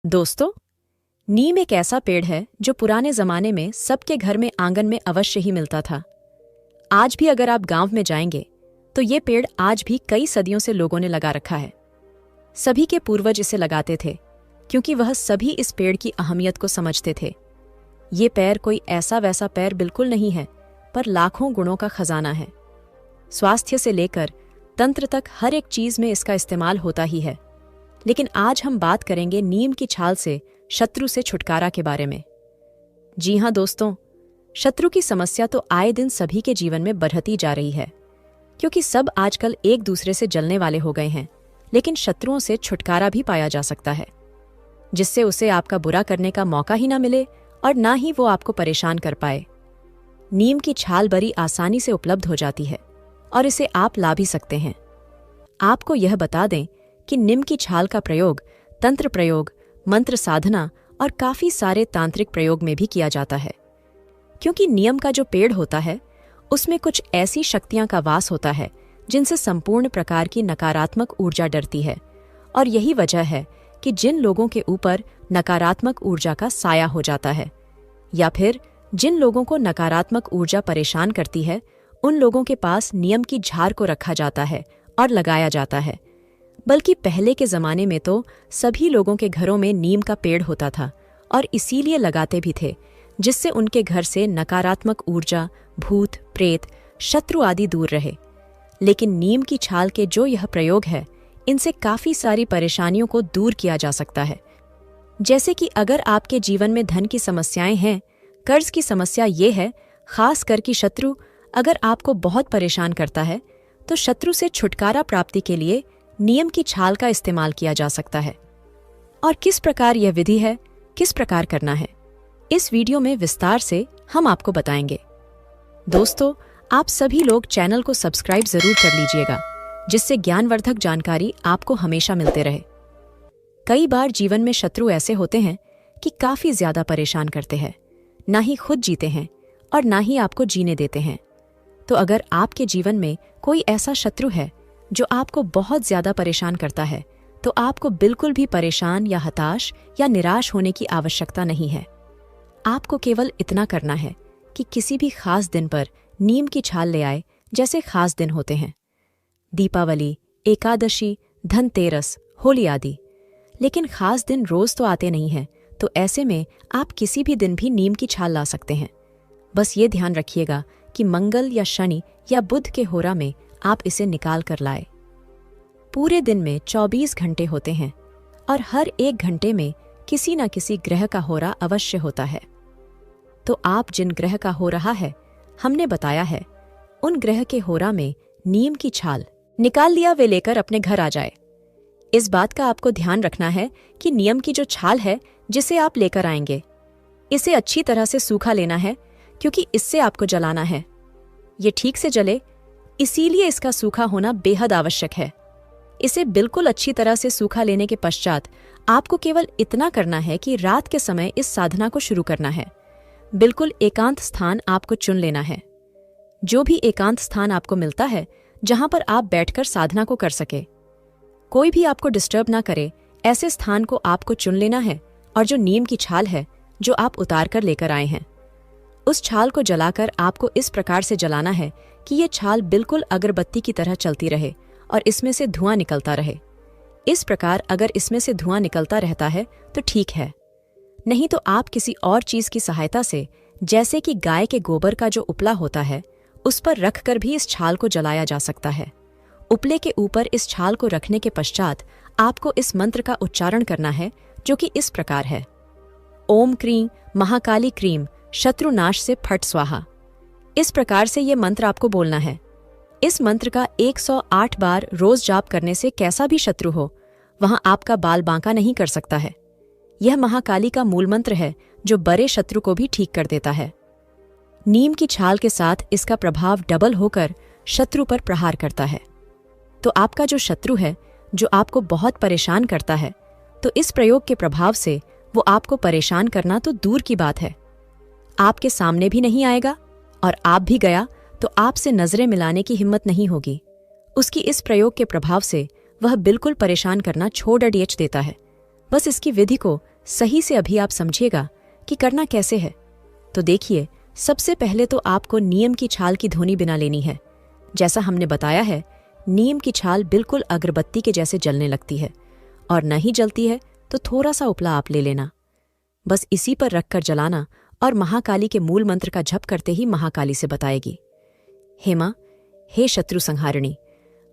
दोस्तों, नीम एक ऐसा पेड़ है जो पुराने जमाने में सबके घर में आंगन में अवश्य ही मिलता था। आज भी अगर आप गांव में जाएंगे तो ये पेड़ आज भी कई सदियों से लोगों ने लगा रखा है। सभी के पूर्वज इसे लगाते थे क्योंकि वह सभी इस पेड़ की अहमियत को समझते थे। ये पेड़ कोई ऐसा वैसा पेड़ बिल्कुल नहीं है, पर लाखों गुणों का खजाना है। स्वास्थ्य से लेकर तंत्र तक हर एक चीज में इसका इस्तेमाल होता ही है। लेकिन आज हम बात करेंगे नीम की छाल से शत्रु से छुटकारा के बारे में। जी हां दोस्तों, शत्रु की समस्या तो आए दिन सभी के जीवन में बढ़ती जा रही है, क्योंकि सब आजकल एक दूसरे से जलने वाले हो गए हैं। लेकिन शत्रुओं से छुटकारा भी पाया जा सकता है, जिससे उसे आपका बुरा करने का मौका ही ना मिले और ना ही वो आपको परेशान कर पाए। नीम की छाल बड़ी आसानी से उपलब्ध हो जाती है और इसे आप ला भी सकते हैं। आपको यह बता दें कि नीम की छाल का प्रयोग तंत्र प्रयोग, मंत्र साधना और काफी सारे तांत्रिक प्रयोग में भी किया जाता है, क्योंकि नीम का जो पेड़ होता है उसमें कुछ ऐसी शक्तियां का वास होता है जिनसे संपूर्ण प्रकार की नकारात्मक ऊर्जा डरती है। और यही वजह है कि जिन लोगों के ऊपर नकारात्मक ऊर्जा का साया हो जाता है, या फिर जिन लोगों को नकारात्मक ऊर्जा परेशान करती है, उन लोगों के पास नीम की झाड़ को रखा जाता है और लगाया जाता है। बल्कि पहले के जमाने में तो सभी लोगों के घरों में नीम का पेड़ होता था और इसीलिए लगाते भी थे, जिससे उनके घर से नकारात्मक ऊर्जा, भूत प्रेत, शत्रु आदि दूर रहे। लेकिन नीम की छाल के जो यह प्रयोग है, इनसे काफी सारी परेशानियों को दूर किया जा सकता है। जैसे कि अगर आपके जीवन में धन की समस्याएं हैं, कर्ज की समस्या ये है, खास कर कि शत्रु अगर आपको बहुत परेशान करता है, तो शत्रु से छुटकारा प्राप्ति के लिए नीम की छाल का इस्तेमाल किया जा सकता है। और किस प्रकार यह विधि है, किस प्रकार करना है, इस वीडियो में विस्तार से हम आपको बताएंगे। दोस्तों, आप सभी लोग चैनल को सब्सक्राइब जरूर कर लीजिएगा, जिससे ज्ञानवर्धक जानकारी आपको हमेशा मिलते रहे। कई बार जीवन में शत्रु ऐसे होते हैं कि काफी ज्यादा परेशान करते हैं, ना ही खुद जीते हैं और ना ही आपको जीने देते हैं। तो अगर आपके जीवन में कोई ऐसा शत्रु है जो आपको बहुत ज्यादा परेशान करता है, तो आपको बिल्कुल भी परेशान या हताश या निराश होने की आवश्यकता नहीं है। आपको केवल इतना करना है कि किसी भी खास दिन पर नीम की छाल ले आए, जैसे खास दिन होते हैं दीपावली, एकादशी, धनतेरस, होली आदि। लेकिन खास दिन रोज तो आते नहीं हैं, तो ऐसे में आप किसी भी दिन भी नीम की छाल ला सकते हैं। बस ये ध्यान रखिएगा कि मंगल या शनि या बुध के होरा में आप इसे निकाल कर लाए। पूरे दिन में 24 घंटे होते हैं और हर एक घंटे में किसी न किसी ग्रह का होरा अवश्य होता है। तो आप जिन ग्रह का हो रहा है, हमने बताया है, उन ग्रह के होरा में नीम की छाल निकाल लिया वे लेकर अपने घर आ जाए। इस बात का आपको ध्यान रखना है कि नीम की जो छाल है जिसे आप लेकर आएंगे, इसे अच्छी तरह से सूखा लेना है, क्योंकि इससे आपको जलाना है। ये ठीक से जले, इसीलिए इसका सूखा होना बेहद आवश्यक है। इसे बिल्कुल अच्छी तरह से सूखा लेने के पश्चात आपको केवल इतना करना है कि रात के समय इस साधना को शुरू करना है। बिल्कुल एकांत स्थान आपको चुन लेना है। जो भी एकांत स्थान आपको मिलता है, जहां पर आप बैठकर साधना को कर सके, कोई भी आपको डिस्टर्ब ना करे, ऐसे स्थान को आपको चुन लेना है। और जो नीम की छाल है जो आप उतार कर लेकर आए हैं, उस छाल को जलाकर आपको इस प्रकार से जलाना है कि ये छाल बिल्कुल अगरबत्ती की तरह चलती रहे और इसमें से धुआं निकलता रहे। इस प्रकार अगर इसमें से धुआं निकलता रहता है तो ठीक है, नहीं तो आप किसी और चीज की सहायता से, जैसे कि गाय के गोबर का जो उपला होता है, उस पर रखकर भी इस छाल को जलाया जा सकता है। उपले के ऊपर इस छाल को रखने के पश्चात आपको इस मंत्र का उच्चारण करना है, जो कि इस प्रकार है: ओम क्रीं महाकाली क्रीम शत्रुनाश से फट स्वाहा। इस प्रकार से ये मंत्र आपको बोलना है। इस मंत्र का 108 बार रोज जाप करने से कैसा भी शत्रु हो, वहां आपका बाल बांका नहीं कर सकता है। यह महाकाली का मूल मंत्र है, जो बड़े शत्रु को भी ठीक कर देता है। नीम की छाल के साथ इसका प्रभाव डबल होकर शत्रु पर प्रहार करता है। तो आपका जो शत्रु है, जो आपको बहुत परेशान करता है, तो इस प्रयोग के प्रभाव से वो आपको परेशान करना तो दूर की बात है, आपके सामने भी नहीं आएगा, और आप भी गया तो आपसे नजरें मिलाने की हिम्मत नहीं होगी। उसकी इस प्रयोग के प्रभाव से वह बिल्कुल परेशान करना छोड़ देता है। बस इसकी विधि को सही से अभी आप समझिएगा कि करना कैसे है। तो देखिए, सबसे पहले तो आपको नीम की छाल की धुनी बिना लेनी है। जैसा हमने बताया है, नीम की छाल बिल्कुल अगरबत्ती के जैसे जलने लगती है, और नहीं जलती है तो थोड़ा सा उपला आप ले लेना। बस इसी पर रखकर जलाना और महाकाली के मूल मंत्र का जप करते ही महाकाली से बताएगी, हे मां, हे शत्रु संहारिणी,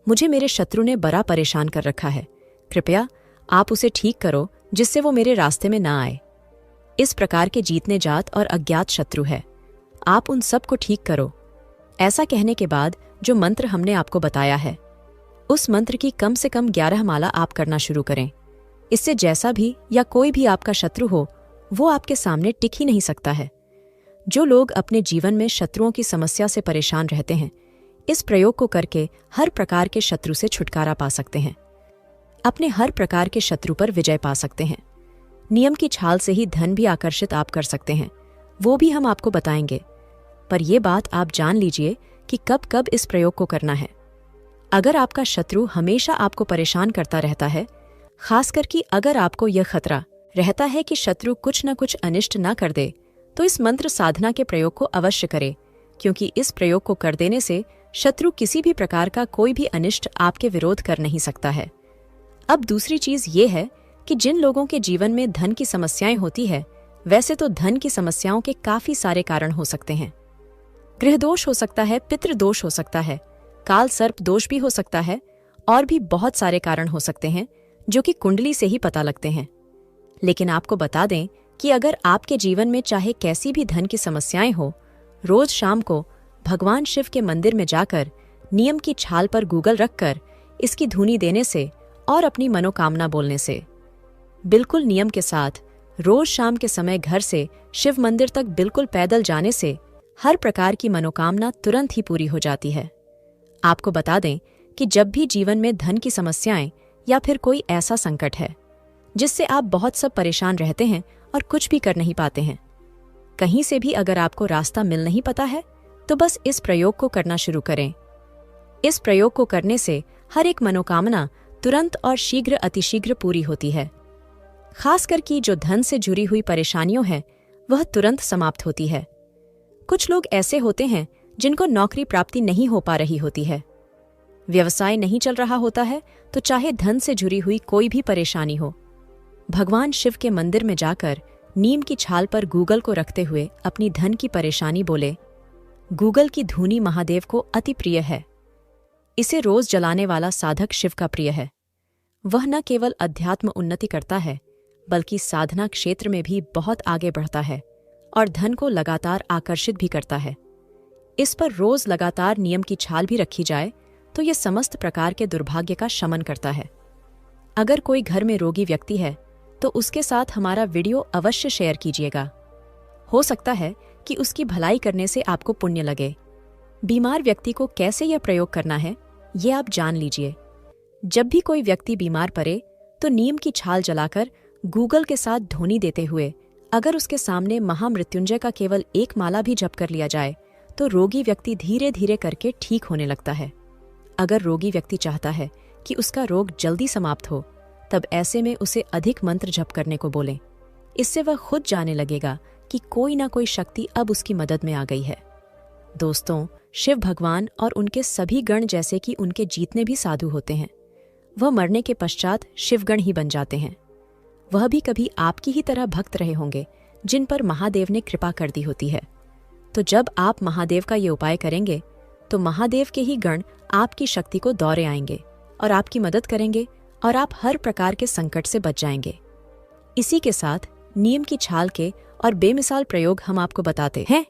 मुझे मेरे शत्रु ने बड़ा परेशान कर रखा है, कृपया आप उसे ठीक करो जिससे वो मेरे रास्ते में ना आए। इस प्रकार के जीतने जात और अज्ञात शत्रु है, आप उन सब को ठीक करो। ऐसा कहने के बाद जो मंत्र हमने आपको बताया है, उस मंत्र की कम से कम 11 माला आप करना शुरू करें। इससे जैसा भी या कोई भी आपका शत्रु हो, वो आपके सामने टिक ही नहीं सकता है। जो लोग अपने जीवन में शत्रुओं की समस्या से परेशान रहते हैं, इस प्रयोग को करके हर प्रकार के शत्रु से छुटकारा पा सकते हैं, अपने हर प्रकार के शत्रु पर विजय पा सकते हैं। नियम की छाल से ही धन भी आकर्षित आप कर सकते हैं, वो भी हम आपको बताएंगे। पर यह बात आप जान लीजिए कि कब कब इस प्रयोग को करना है। अगर आपका शत्रु हमेशा आपको परेशान करता रहता है, खासकर कि अगर आपको यह खतरा रहता है कि शत्रु कुछ न कुछ अनिष्ट न कर दे, तो इस मंत्र साधना के प्रयोग को अवश्य करें, क्योंकि इस प्रयोग को कर देने से शत्रु किसी भी प्रकार का कोई भी अनिष्ट आपके विरोध कर नहीं सकता है। अब दूसरी चीज ये है कि जिन लोगों के जीवन में धन की समस्याएं होती है, वैसे तो धन की समस्याओं के काफी सारे कारण हो सकते हैं। गृह दोष हो सकता है, पितृ दोष हो सकता है, काल सर्प दोष भी हो सकता है, और भी बहुत सारे कारण हो सकते हैं जो कि कुंडली से ही पता लगते हैं। लेकिन आपको बता दें कि अगर आपके जीवन में चाहे कैसी भी धन की समस्याएं हो, रोज शाम को भगवान शिव के मंदिर में जाकर नियम की छाल पर गूगल रखकर इसकी धुनी देने से और अपनी मनोकामना बोलने से, बिल्कुल नियम के साथ रोज शाम के समय घर से शिव मंदिर तक बिल्कुल पैदल जाने से हर प्रकार की मनोकामना तुरंत ही पूरी हो जाती है। आपको बता दें कि जब भी जीवन में धन की समस्याएं या फिर कोई ऐसा संकट है जिससे आप बहुत सब परेशान रहते हैं और कुछ भी कर नहीं पाते हैं, कहीं से भी अगर आपको रास्ता मिल नहीं पता है, तो बस इस प्रयोग को करना शुरू करें। इस प्रयोग को करने से हर एक मनोकामना तुरंत और शीघ्र अतिशीघ्र पूरी होती है। खासकर कि जो धन से जुड़ी हुई परेशानियों है, वह तुरंत समाप्त होती है। कुछ लोग ऐसे होते हैं जिनको नौकरी प्राप्ति नहीं हो पा रही होती है, व्यवसाय नहीं चल रहा होता है, तो चाहे धन से जुड़ी हुई कोई भी परेशानी हो, भगवान शिव के मंदिर में जाकर नीम की छाल पर गूगल को रखते हुए अपनी धन की परेशानी बोले। गूगल की धुनी महादेव को अति प्रिय है। इसे रोज जलाने वाला साधक शिव का प्रिय है। वह न केवल अध्यात्म उन्नति करता है, बल्कि साधना क्षेत्र में भी बहुत आगे बढ़ता है और धन को लगातार आकर्षित भी करता है। इस पर रोज लगातार नियम की छाल भी रखी जाए तो यह समस्त प्रकार के दुर्भाग्य का शमन करता है। अगर कोई घर में रोगी व्यक्ति है तो उसके साथ हमारा वीडियो अवश्य शेयर कीजिएगा। हो सकता है कि उसकी भलाई करने से आपको पुण्य लगे। बीमार व्यक्ति को कैसे यह प्रयोग करना है, ये आप जान लीजिए। जब भी कोई व्यक्ति बीमार पड़े तो नीम की छाल जलाकर गूगल के साथ ध्वनि देते हुए अगर उसके सामने महामृत्युंजय का केवल एक माला भी जप कर लिया जाए तो रोगी व्यक्ति धीरे धीरे करके ठीक होने लगता है। अगर रोगी व्यक्ति चाहता है कि उसका रोग जल्दी समाप्त हो, तब ऐसे में उसे अधिक मंत्र जप करने को बोलें। इससे वह खुद जाने लगेगा कि कोई ना कोई शक्ति अब उसकी मदद में आ गई है। दोस्तों, शिव भगवान और उनके सभी गण जैसे कि उनके जीतने भी साधु होते हैं, वह मरने के पश्चात शिवगण ही बन जाते हैं। वह भी कभी आपकी ही तरह भक्त रहे होंगे जिन पर महादेव ने कृपा कर दी होती है। तो जब आप महादेव का ये उपाय करेंगे तो महादेव के ही गण आपकी शक्ति को दौरे आएंगे और आपकी मदद करेंगे और आप हर प्रकार के संकट से बच जाएंगे। इसी के साथ नीम की छाल के और बेमिसाल प्रयोग हम आपको बताते हैं।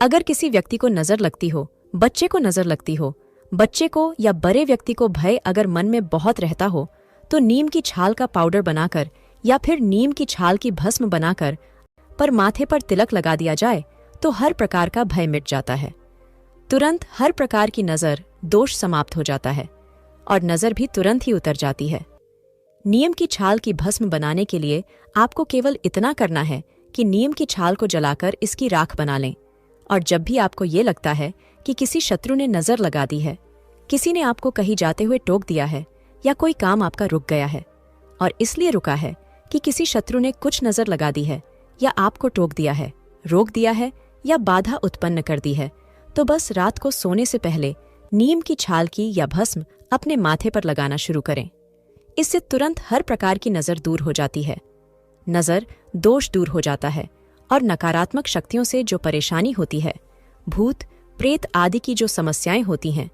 अगर किसी व्यक्ति को नजर लगती हो, बच्चे को नजर लगती हो, बच्चे को या बड़े व्यक्ति को भय अगर मन में बहुत रहता हो, तो नीम की छाल का पाउडर बनाकर या फिर नीम की छाल की भस्म बनाकर पर माथे पर तिलक लगा दिया जाए तो हर प्रकार का भय मिट जाता है। तुरंत हर प्रकार की नजर दोष समाप्त हो जाता है और नजर भी तुरंत ही उतर जाती है। नीम की छाल की भस्म बनाने के लिए आपको केवल इतना करना है कि नीम की छाल को जलाकर इसकी राख बना लें। और जब भी आपको ये लगता है कि किसी शत्रु ने नजर लगा दी है, किसी ने आपको कहीं जाते हुए टोक दिया है या कोई काम आपका रुक गया है और इसलिए रुका है कि किसी शत्रु ने कुछ नजर लगा दी है या आपको टोक दिया है, रोक दिया है या बाधा उत्पन्न कर दी है, तो बस रात को सोने से पहले नीम की छाल की या भस्म अपने माथे पर लगाना शुरू करें। इससे तुरंत हर प्रकार की नजर दूर हो जाती है। नजर दोष दूर हो जाता है और नकारात्मक शक्तियों से जो परेशानी होती है, भूत प्रेत आदि की जो समस्याएं होती हैं,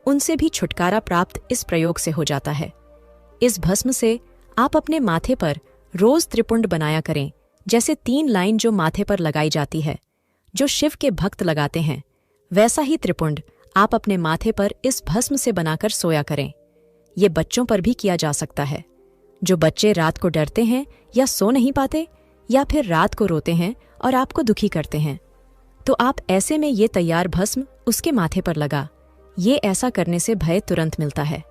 उनसे भी छुटकारा प्राप्त इस प्रयोग से हो जाता है। इस भस्म से आप अपने माथे पर रोज त्रिपुंड बनाया करें, जैसे 3 लाइन जो माथे पर लगाई जाती है, जो शिव के भक्त लगाते हैं, वैसा ही त्रिपुंड आप अपने माथे पर इस भस्म से बनाकर सोया करें। ये बच्चों पर भी किया जा सकता है। जो बच्चे रात को डरते हैं या सो नहीं पाते या फिर रात को रोते हैं और आपको दुखी करते हैं, तो आप ऐसे में ये तैयार भस्म उसके माथे पर लगा। ये ऐसा करने से भय तुरंत मिलता है।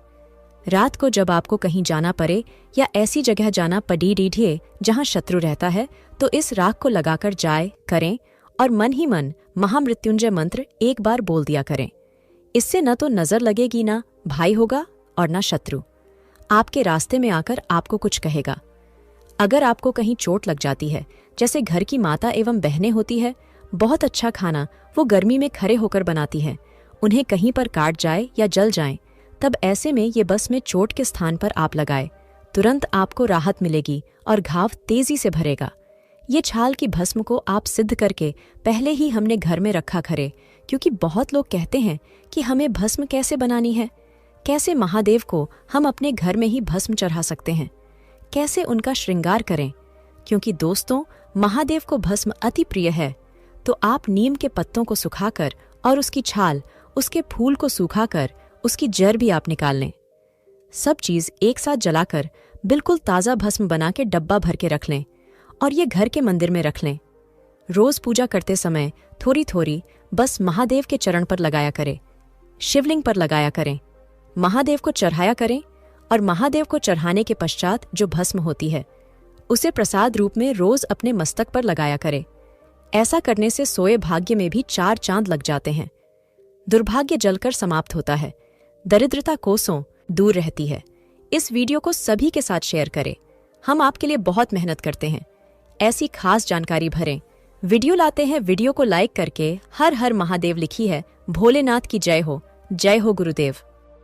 रात को जब आपको कहीं जाना पड़े या ऐसी जगह जाना पड़े जहां शत्रु रहता है, तो इस राख को लगाकर जाए करें और मन ही मन महामृत्युंजय मंत्र एक बार बोल दिया करें। इससे न तो नजर लगेगी, ना भाई होगा और ना शत्रु आपके रास्ते में आकर आपको कुछ कहेगा। अगर आपको कहीं चोट लग जाती है, जैसे घर की माता एवं बहनें होती है, बहुत अच्छा खाना वो गर्मी में खड़े होकर बनाती हैं, उन्हें कहीं पर काट जाए या जल जाए, तब ऐसे में ये बस में चोट के स्थान पर आप लगाए, तुरंत आपको राहत मिलेगी और घाव तेजी से भरेगा। ये छाल की भस्म को आप सिद्ध करके पहले ही हमने घर में रखा करे, क्योंकि बहुत लोग कहते हैं कि हमें भस्म कैसे बनानी है, कैसे महादेव को हम अपने घर में ही भस्म चढ़ा सकते हैं, कैसे उनका श्रृंगार करें। क्योंकि दोस्तों, महादेव को भस्म अति प्रिय है, तो आप नीम के पत्तों को सुखाकर और उसकी छाल, उसके फूल को सूखाकर उसकी जड़ भी आप निकाल लें। सब चीज एक साथ जलाकर बिल्कुल ताज़ा भस्म बना के डब्बा भर के रख लें और ये घर के मंदिर में रख लें। रोज पूजा करते समय थोड़ी थोड़ी बस महादेव के चरण पर लगाया करें, शिवलिंग पर लगाया करें, महादेव को चढ़ाया करें और महादेव को चढ़ाने के पश्चात जो भस्म होती है उसे प्रसाद रूप में रोज अपने मस्तक पर लगाया करें। ऐसा करने से सोए भाग्य में भी 4 चांद लग जाते हैं। दुर्भाग्य जलकर समाप्त होता है, दरिद्रता कोसों दूर रहती है। इस वीडियो को सभी के साथ शेयर करें। हम आपके लिए बहुत मेहनत करते हैं, ऐसी खास जानकारी भरें वीडियो लाते हैं। वीडियो को लाइक करके हर हर महादेव लिखी है। भोलेनाथ की जय हो गुरुदेव।